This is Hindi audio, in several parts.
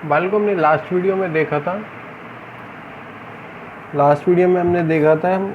बाल को हमने लास्ट वीडियो में देखा था। लास्ट वीडियो में हमने देखा था, हम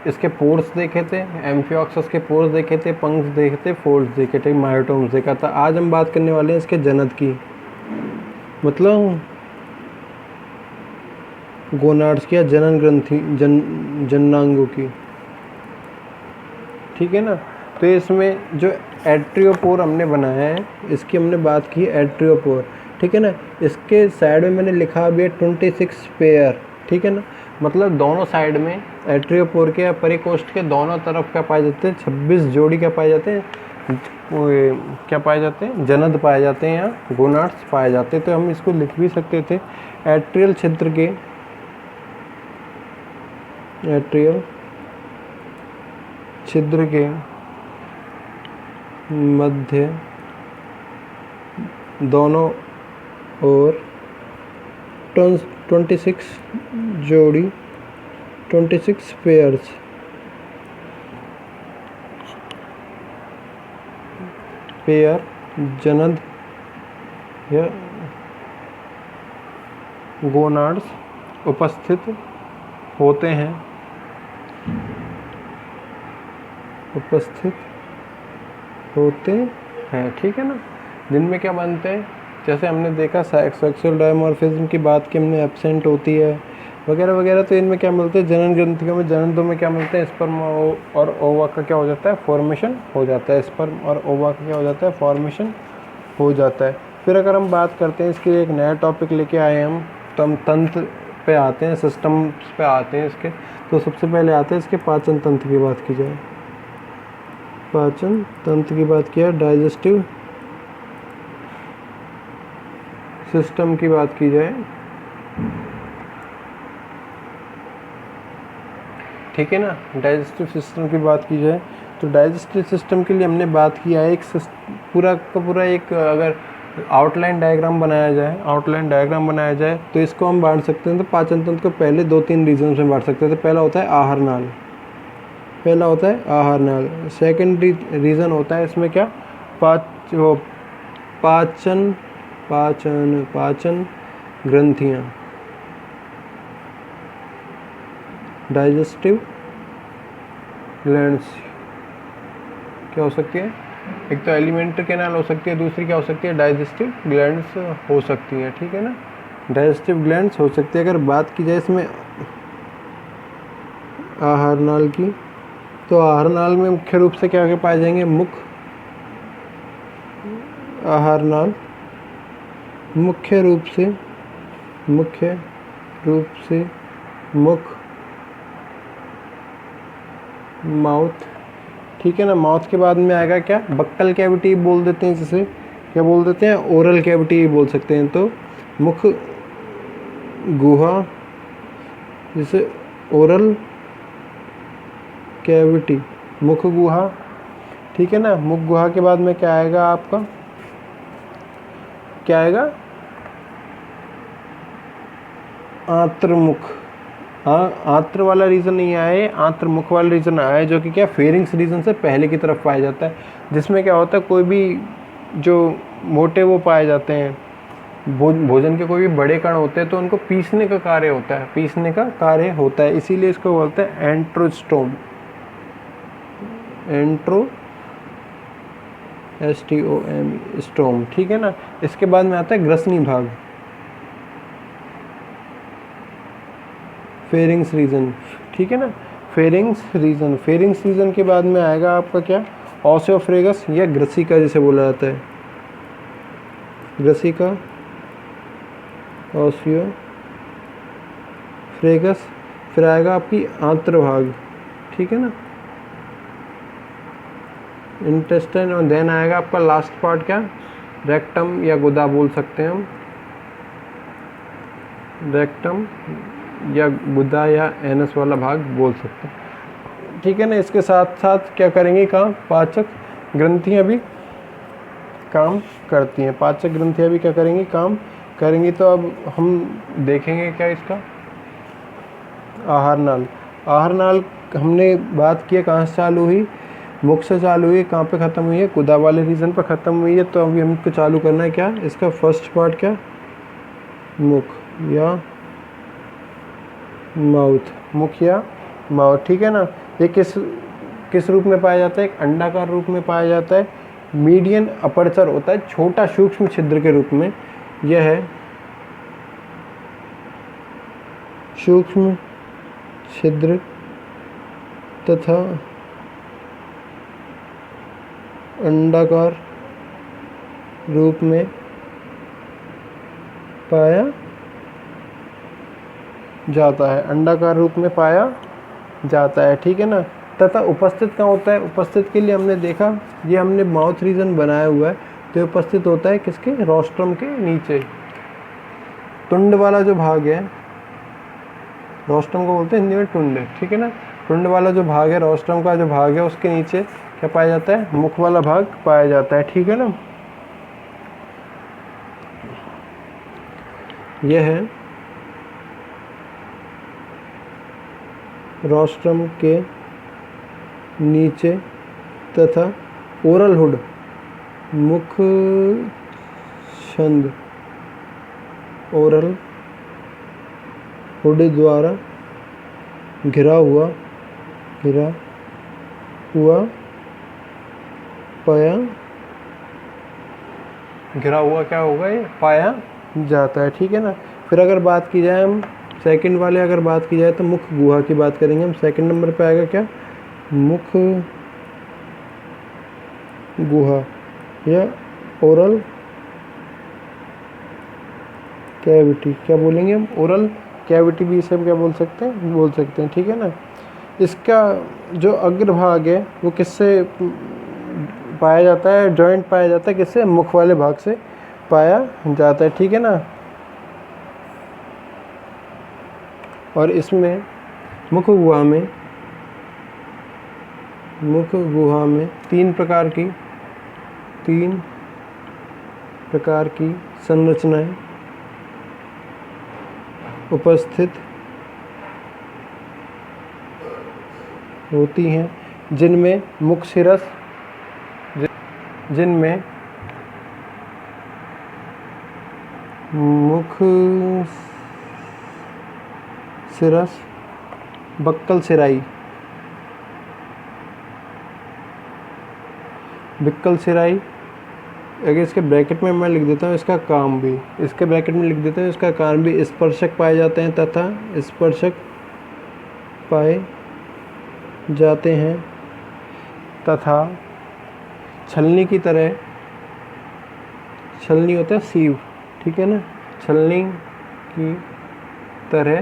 इसके पोर्स देखे थे, एम्फिऑक्सस के पोर्स देखे थे, पंख देखे थे, फोल्ड्स देखे थे, मायोटोम्स देखा था। आज हम बात करने वाले हैं इसके जनन की, मतलब गोनाड्स की या जनन ग्रंथि जननांगों की, ठीक है ना। तो इसमें जो एट्रियोपोर हमने बनाया है, इसकी हमने बात की एट्रियोपोर, ठीक है ना। इसके साइड में मैंने लिखा भी है 26 पेयर, ठीक है ना। मतलब दोनों साइड में एट्रियोपोर के परिकोष्ठ के दोनों तरफ क्या पाए जाते हैं, 26 जोड़ी क्या पाए जाते हैं, क्या पाए जाते हैं, जनद पाए जाते हैं या गोनाड्स पाए जाते हैं। तो हम इसको लिख भी सकते थे, एट्रियल छिद्र के, एट्रियल छिद्र के मध्य दोनों ओर 26 जोड़ी, 26 पेयर्स पेयर जनद या गोनाड्स उपस्थित होते हैं, उपस्थित होते हैं, ठीक है ना। जिनमें क्या बनते हैं, जैसे हमने देखा सेक्सुअल डायमॉर्फिज्म की बात की हमने, एब्सेंट होती है वगैरह वगैरह। तो इनमें क्या मिलते हैं, जनन ग्रंथियों में, जननों में क्या मिलते हैं, स्पर्म और ओवा का क्या हो जाता है, फॉर्मेशन हो जाता है। स्पर्म और ओवा का क्या हो जाता है, फॉर्मेशन हो जाता है। फिर अगर हम बात करते हैं, इसके एक नया टॉपिक लेके आए हम, तो हम तंत्र पे आते हैं, सिस्टम्स पे आते हैं इसके। तो सबसे पहले आते हैं इसके पाचन तंत्र की बात की जाए, पाचन तंत्र की बात किया, डाइजेस्टिव सिस्टम की बात की जाए, ठीक है ना। डाइजेस्टिव सिस्टम की बात की जाए तो डाइजेस्टिव सिस्टम के लिए हमने बात किया है, एक पूरा का पूरा एक अगर आउटलाइन डायग्राम बनाया जाए, आउटलाइन डायग्राम बनाया जाए तो इसको हम बांट सकते हैं। तो पाचन तंत्र को पहले 2-3 रीजन में बांट सकते हैं। तो पहला होता है आहार नाल, पहला होता है आहार नाल। सेकेंड रीजन होता है इसमें क्या, पाचन पाचन पाचन ग्रंथियाँ, डाइजेस्टिव ग्लैंड्स क्या हो सकती है, एक तो एलिमेंट्री कैनाल हो सकती है, दूसरी क्या हो सकती है, डाइजेस्टिव ग्लैंड्स हो सकती है, ठीक है ना। डाइजेस्टिव ग्लैंड्स हो सकती है। अगर बात की जाए इसमें आहार नाल की, तो आहार नाल में मुख्य रूप से क्या क्या पाए जाएंगे, मुख, आहार नाल मुख्य रूप से मुख, माउथ, ठीक है ना। माउथ के बाद में आएगा क्या, बक्कल कैविटी बोल देते हैं, जिसे क्या बोल देते हैं, ओरल कैविटी बोल सकते हैं। तो मुख गुहा, जिसे ओरल कैविटी, मुख गुहा, ठीक है ना। मुख गुहा के बाद में क्या आएगा आपका, क्या आएगा, आंत्रमुख। आंत्र वाला रीजन नहीं आया है, आंत्रमुख वाला रीजन आया है, जो कि क्या फेरिंग्स रीजन से पहले की तरफ पाया जाता है। जिसमें क्या होता है, कोई भी जो मोटे वो पाए जाते हैं, भोजन के कोई भी बड़े कण होते हैं, तो उनको पीसने का कार्य होता है, पीसने का कार्य होता है, इसीलिए इसको बोलते हैं एंट्रोस्टोम, एंट्रो STOM स्टोम, ठीक है ना। इसके बाद में आता है ग्रसनी भाग, फेरिंग्स रीजन, ठीक है ना। फेरिंग्स रीजन के बाद में आएगा आपका क्या, ऑसियोफ्रेगस या ग्रसिका जिसे बोला जाता है, ग्रसिका, ऑसियोफ्रेगस। फिर आएगा आपकी आंत्रभाग, ठीक है ना, इंटेस्टाइन। और देन आएगा आपका लास्ट पार्ट क्या, रेक्टम या गुदा बोल सकते हैं हम, रेक्टम या गुदा या एनस वाला भाग बोल सकते हैं, ठीक है ना। इसके साथ साथ क्या करेंगे काम, पाचक ग्रंथियां भी काम करती हैं, पाचक ग्रंथियां भी क्या करेंगी, काम करेंगी। तो अब हम देखेंगे क्या इसका, आहार नाल। आहार नाल हमने बात किया कहाँ से चालू हुई, मुख से चालू हुई, कहाँ पे ख़त्म हुई है, गुदा वाले रीजन पर ख़त्म हुई है। तो अभी हमको चालू करना है क्या, इसका फर्स्ट पार्ट क्या, मुख या माउथ, मुख या माउथ, ठीक है ना। ये किस रूप में पाया जाता है? एक अंडाकार रूप में पाया जाता है। मीडियन अपर्चर होता है, छोटा सूक्ष्म छिद्र के रूप में। यह है सूक्ष्म छिद्र तथा अंडाकार रूप में पाया जाता है, अंडाकार रूप में पाया जाता है, ठीक है ना। तथा उपस्थित कहाँ होता है? उपस्थित के लिए हमने देखा, ये हमने माउथ रीजन बनाया हुआ है, तो उपस्थित होता है किसके? रोस्ट्रम के नीचे। टुंड वाला जो भाग है, रोस्ट्रम को बोलते हैं हिंदी में टुंड, ठीक है ना। टुंड वाला जो भाग है, रोस्ट्रम का जो भाग है, उसके नीचे क्या पाया जाता है? मुख वाला भाग पाया जाता है, ठीक है ना। यह है रोस्ट्रम के नीचे तथा ओरल हुड, मुख छंद ओरल हुड द्वारा घिरा हुआ पाया, घिरा हुआ क्या होगा? ये पाया जाता है, ठीक है ना। फिर अगर बात की जाए हम सेकंड वाले, अगर बात की जाए तो मुख गुहा की बात करेंगे हम। सेकंड नंबर पे आएगा क्या? मुख गुहा या ओरल कैविटी, क्या बोलेंगे हम? ओरल कैविटी भी इसे क्या बोल सकते हैं, ठीक है ना। इसका जो अग्रभाग है वो किससे पाया जाता है? जॉइंट पाया जाता है किससे? मुख वाले भाग से पाया जाता है, ठीक है ना। और इसमें मुख गुहा में तीन प्रकार की संरचनाएं उपस्थित होती हैं, जिनमें मुख शिरस, बक्कल सिराई, अगर इसके ब्रैकेट में मैं लिख देता हूँ इसका काम भी, इसके ब्रैकेट में लिख देता हूँ इसका काम भी, स्पर्शक पाए जाते हैं तथा छलनी की तरह, छलनी होता है सीव, ठीक है ना, छलनी की तरह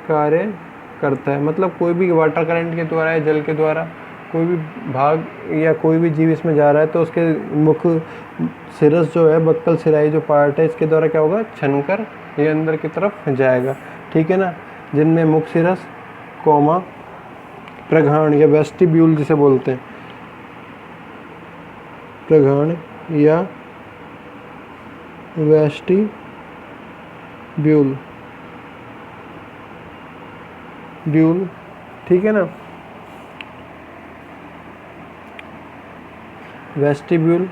कार्य करता है। मतलब कोई भी वाटर करंट के द्वारा या जल के द्वारा कोई भी भाग या कोई भी जीव इसमें जा रहा है तो उसके मुख सिरस जो है, बक्कल सिराई जो पार्ट है, इसके द्वारा क्या होगा? छनकर ये अंदर की तरफ जाएगा, ठीक है ना। जिनमें मुख सिरस कोमा प्रघाण या वेस्टिब्यूल जिसे बोलते हैं, प्रघाण या वेस्टिब्यूल, ठीक है ना। वेस्टिब्यूल,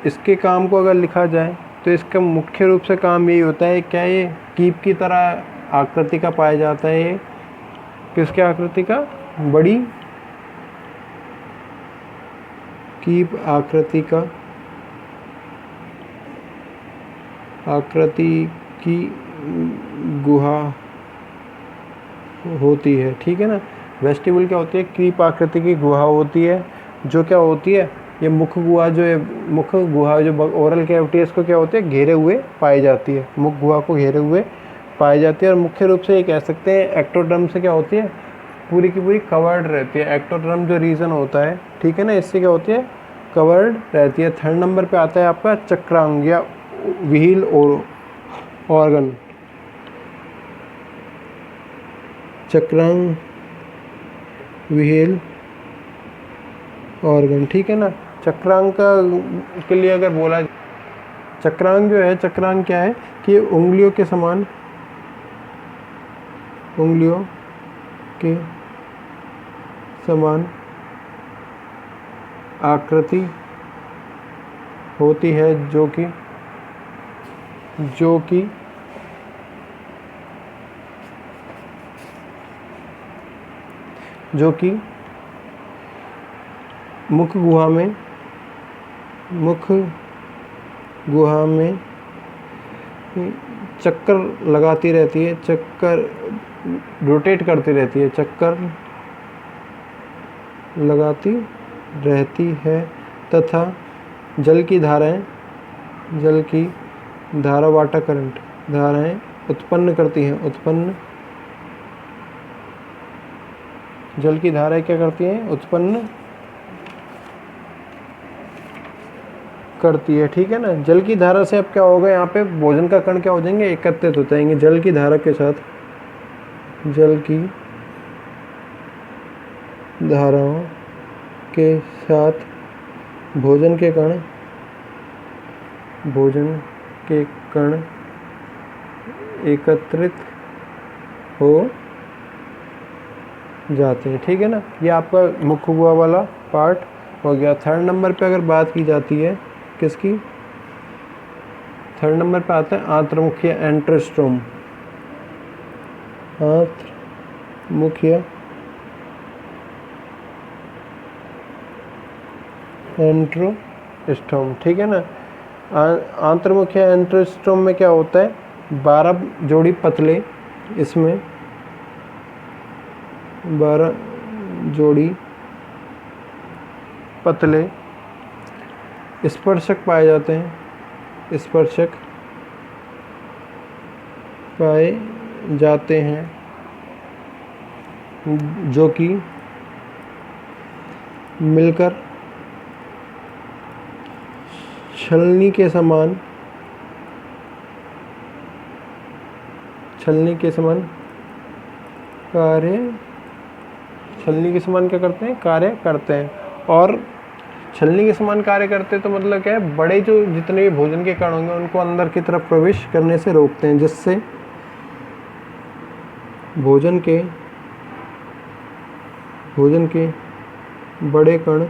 इसके काम को अगर लिखा जाए तो इसका मुख्य रूप से काम यही होता है, क्या ये कीप की तरह आकृति का पाया जाता है। ये किसके आकृति का? बड़ी कीप आकृति की गुहा होती है, ठीक है ना। वेस्टिब्यूल क्या होती है? कीप आकृति की गुहा होती है, जो क्या होती है? ये मुख गुहा जो ओरल कैविटी है, इसको क्या होती है? घेरे हुए पाई जाती है, मुख गुहा को घेरे हुए पाई जाती है। और मुख्य रूप से ये कह सकते हैं एक्टोडर्म से क्या होती है? पूरी की पूरी कवर्ड रहती है। एक्टोडर्म जो रीजन होता है, ठीक है ना, इससे क्या होती है? कवर्ड रहती है। थर्ड नंबर पे आता है आपका चक्रांग या व्हील ऑर्गन, चक्रांग व्हील ऑर्गन, ठीक है ना। चक्रांग के लिए अगर बोला, चक्रांग जो है, चक्रांग क्या है कि उंगलियों के समान आकृति होती है, जो कि जो कि मुख्य गुहा में चक्कर लगाती रहती है, चक्कर रोटेट करती रहती है, चक्कर लगाती रहती है तथा जल की धारा वाटर करंट धाराएं उत्पन्न करती हैं, जल की धाराएं क्या करती हैं? उत्पन्न करती है। ठीक है ना। जल की धारा से अब क्या होगा, यहाँ पे भोजन का कण क्या हो जाएंगे? एकत्रित हो जाएंगे। जल की धारा के साथ जल की धाराओं के साथ भोजन के कण एकत्रित हो जाते हैं। ठीक है ना। ये आपका मुख्य गुहा वाला पार्ट हो गया। थर्ड नंबर पे अगर बात की जाती है किसकी? थर्ड नंबर पे आता है आंत्रमुखीय एंट्रोस्टोम। आंत्रमुखीय एंट्रोस्टोम। ठीक है ना। आंत्रमुखीय एंट्रोस्टोम में क्या होता है? 12 जोड़ी पतले, इसमें 12 जोड़ी पतले स्पर्शक पाए जाते हैं, जो कि मिलकर छलनी के समान क्या करते हैं? कार्य करते हैं। और छलनी के समान कार्य करते हैं तो मतलब क्या है? बड़े जो जितने भी भोजन के कण होंगे उनको अंदर की तरफ प्रवेश करने से रोकते हैं, जिससे भोजन के बड़े कण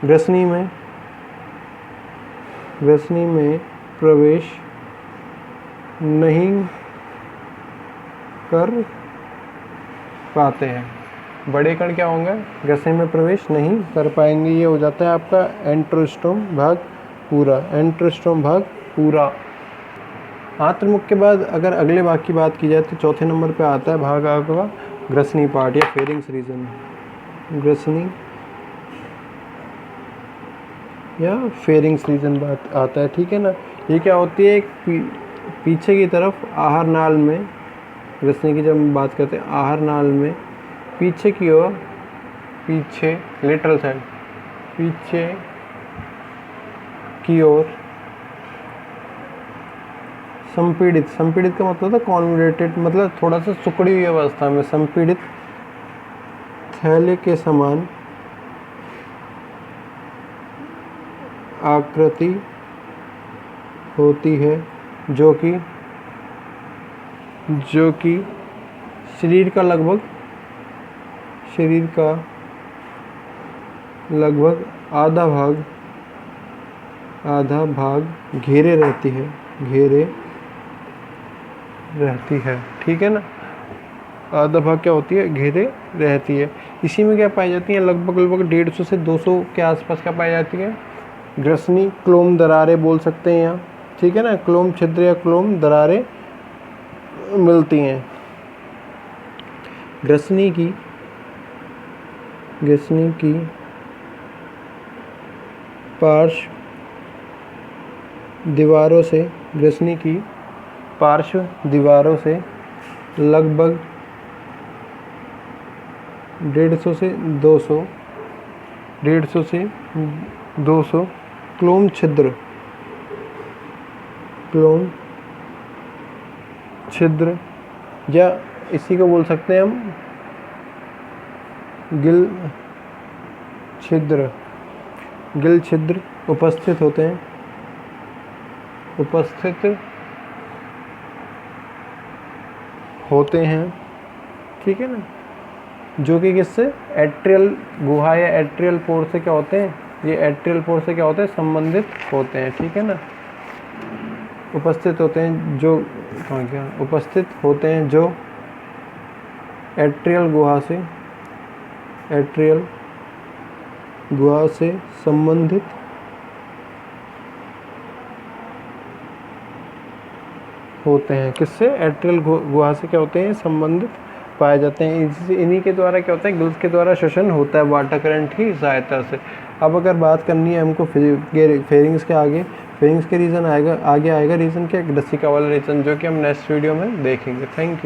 ग्रसनी में प्रवेश नहीं कर पाते हैं। बड़े कण क्या होंगे? ग्रसनी में प्रवेश नहीं कर पाएंगे। ये हो जाता है आपका एंट्रोस्टोम भाग पूरा। आंत्रमुख के बाद अगर अगले भाग की बात की जाए तो चौथे नंबर पे आता है भाग आपका ग्रसनी पार्ट या फेरिंग्स रीजन। ग्रसनी या फेरिंग्स रीजन बात आता है। ठीक है ना। ये क्या होती है? एक पीछे की तरफ आहार नाल में, ग्रसनी की जब हम बात करते हैं आहार नाल में पीछे की ओर, लेटरल साइड, पीछे की ओर संपीड़ित का मतलब था कॉन्वोल्यूटेड, मतलब थोड़ा सा सिकुड़ी हुई अवस्था में संपीड़ित थैले के समान आकृति होती है, जो कि शरीर का लगभग आधा भाग घेरे रहती है। ठीक है ना। आधा भाग क्या होती है? घेरे रहती है। इसी में क्या पाई जाती है? लगभग 150 से 200 के आसपास क्या पाई जाती है? ग्रसनी क्लोम दरारें बोल सकते हैं यहाँ। ठीक है ना। क्लोम छिद्र या क्लोम दरारें मिलती हैं। ग्रसनी की पार्श्व दीवारों से लगभग 150 से 200 क्लोम छिद्र या इसी को बोल सकते हैं हम गिल छिद्र उपस्थित होते हैं। ठीक है ना। जो कि किससे? एट्रियल गुहा या एट्रियल पोर से क्या होते हैं? ये एट्रियल पोर से क्या होते हैं, संबंधित होते हैं, ठीक है ना। उपस्थित होते हैं जो, कहाँ क्या, उपस्थित होते हैं जो एट्रियल गुहा से संबंधित होते हैं। किससे? एट्रियल गुहा से क्या होते हैं, संबंधित पाए जाते हैं। इन्हीं के द्वारा क्या होता है, गिल्स के द्वारा श्वसन होता है वाटर करंट की सहायता से। अब अगर बात करनी है हमको फेरिंग्स के आगे, फेरिंग्स के रीजन आएगा, आगे आएगा रीजन क्या, लसिका वाला रीजन, जो कि हम नेक्स्ट वीडियो में देखेंगे। Thank you.